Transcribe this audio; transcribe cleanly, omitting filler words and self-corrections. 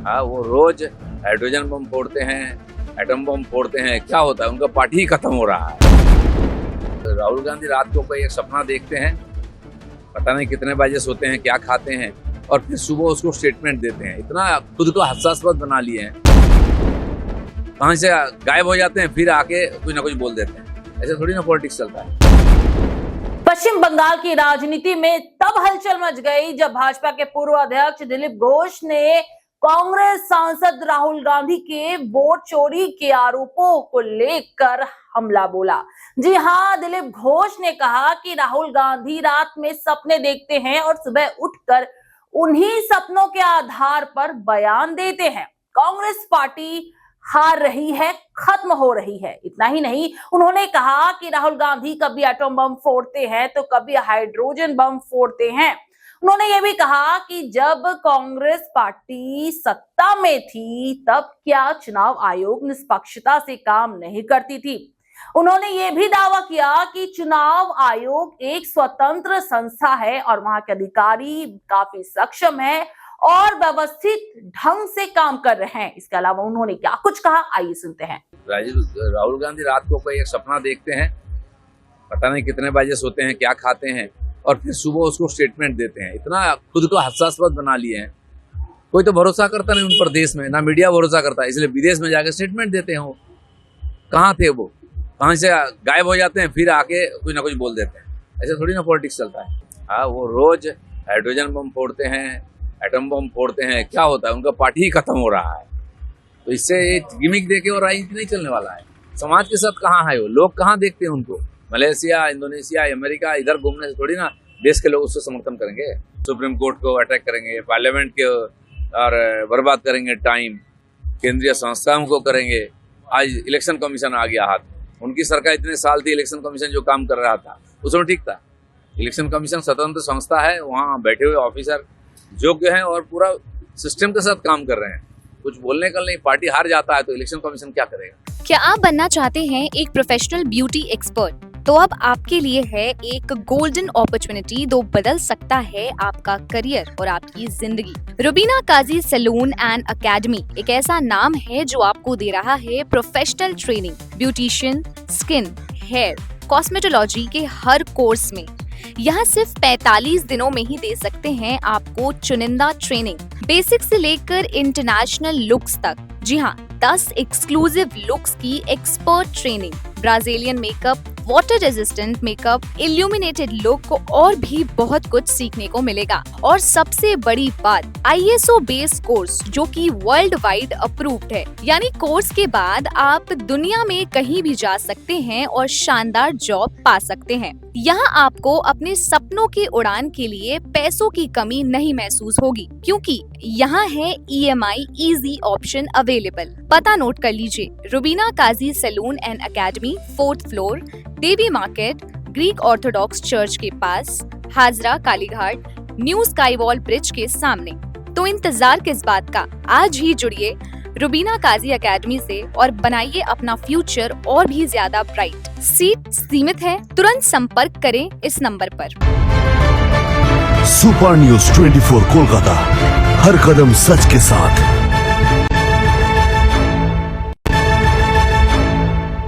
हाँ, वो रोज hydrogen bomb फोड़ते हैं, एटम बम फोड़ते हैं, क्या होता है? उनका पार्टी ही खत्म हो रहा है। राहुल गांधी रात को कोई एक सपना देखते हैं, पता नहीं कितने बजे सोते हैं, क्या खाते हैं, और फिर सुबह उसको स्टेटमेंट देते हैं। इतना खुद को हास्यास्पद बना लिए हैं, कहाँ से गायब हो जाते हैं, फिर आके कुछ ना कुछ बोल देते हैं। ऐसे थोड़ी ना पॉलिटिक्स चलता है। पश्चिम बंगाल की राजनीति में तब हलचल मच गई जब भाजपा के पूर्व अध्यक्ष दिलीप घोष ने कांग्रेस सांसद राहुल गांधी के वोट चोरी के आरोपों को लेकर हमला बोला। जी हां, दिलीप घोष ने कहा कि राहुल गांधी रात में सपने देखते हैं और सुबह उठकर उन्हीं सपनों के आधार पर बयान देते हैं। कांग्रेस पार्टी हार रही है, खत्म हो रही है। इतना ही नहीं, उन्होंने कहा कि राहुल गांधी कभी एटम बम फोड़ते हैं तो कभी हाइड्रोजन बम फोड़ते हैं। उन्होंने ये भी कहा कि जब कांग्रेस पार्टी सत्ता में थी तब क्या चुनाव आयोग निष्पक्षता से काम नहीं करती थी। उन्होंने ये भी दावा किया कि चुनाव आयोग एक स्वतंत्र संस्था है और वहां के अधिकारी काफी सक्षम है और व्यवस्थित ढंग से काम कर रहे हैं। इसके अलावा उन्होंने क्या कुछ कहा, आइए सुनते हैं। राहुल गांधी रात को कोई एक सपना देखते हैं, पता नहीं कितने बजे सोते हैं, क्या खाते हैं, और फिर सुबह उसको स्टेटमेंट देते हैं। इतना खुद को हास्यास्पद बना लिए हैं, कोई तो भरोसा करता नहीं उन पर देश में, ना मीडिया भरोसा करता है, इसलिए विदेश में जाकर स्टेटमेंट देते हैं। वो कहाँ थे, वो कहाँ से गायब हो जाते हैं, फिर आके कुछ ना कुछ बोल देते हैं। ऐसे थोड़ी ना पॉलिटिक्स चलता है। हाँ, वो रोज हाइड्रोजन बम फोड़ते हैं, एटम बम फोड़ते हैं, क्या होता है? उनका पार्टी ही खत्म हो रहा है। तो इससे गिमिक देके और राजनीति नहीं चलने वाला है। समाज के साथ कहाँ है वो लोग, कहाँ देखते हैं उनको? मलेशिया, इंडोनेशिया, अमेरिका, इधर घूमने से थोड़ी ना देश के लोग उससे समर्थन करेंगे। सुप्रीम कोर्ट को अटैक करेंगे, पार्लियामेंट के और बर्बाद करेंगे टाइम, केंद्रीय संस्थाओं को करेंगे। आज इलेक्शन कमीशन आ गया हाथ, उनकी सरकार इतने साल थी, इलेक्शन कमीशन जो काम कर रहा था उसमें ठीक था। इलेक्शन कमीशन स्वतंत्र संस्था है, वहाँ बैठे हुए ऑफिसर योग्य हैं और पूरा सिस्टम के साथ काम कर रहे हैं। कुछ बोलने का नहीं, पार्टी हार जाता है तो इलेक्शन कमीशन क्या करेगा? क्या आप बनना चाहते हैं एक प्रोफेशनल ब्यूटी एक्सपर्ट? तो अब आपके लिए है एक गोल्डन अपॉर्चुनिटी जो बदल सकता है आपका करियर और आपकी जिंदगी। रुबीना काजी सैलून एंड एकेडमी एक ऐसा नाम है जो आपको दे रहा है professional training, beautician, skin, hair, cosmetology के हर कोर्स में। यहाँ सिर्फ 45 दिनों में ही दे सकते हैं आपको चुनिंदा ट्रेनिंग, बेसिक से लेकर इंटरनेशनल लुक्स तक। जी हाँ, 10 एक्सक्लूसिव लुक्स की expert training, Brazilian makeup, water resistant makeup, illuminated look और भी बहुत कुछ सीखने को मिलेगा। और सबसे बड़ी बात, ISO बेस्ड कोर्स जो कि वर्ल्ड वाइड अप्रूव्ड है। यानी कोर्स के बाद आप दुनिया में कहीं भी जा सकते हैं और शानदार जॉब पा सकते हैं। यहाँ आपको अपने सपनों की उड़ान के लिए पैसों की कमी नहीं महसूस होगी, क्योंकि यहाँ है EMI इजी ऑप्शन अवेलेबल। पता नोट कर लीजिए, रुबीना काजी salon and Academy, 4th floor, Devi Market, Greek Orthodox church के पास, Hazra Kalighat, New Sky Wall Bridge के सामने। तो इंतजार किस बात का, आज ही जुड़िए रुबीना काजी एकेडमी से और बनाइए अपना फ्यूचर और भी ज्यादा ब्राइट। सीट सीमित है, तुरंत संपर्क करें इस नंबर पर। सुपर न्यूज 24 कोलकाता, हर कदम सच के साथ।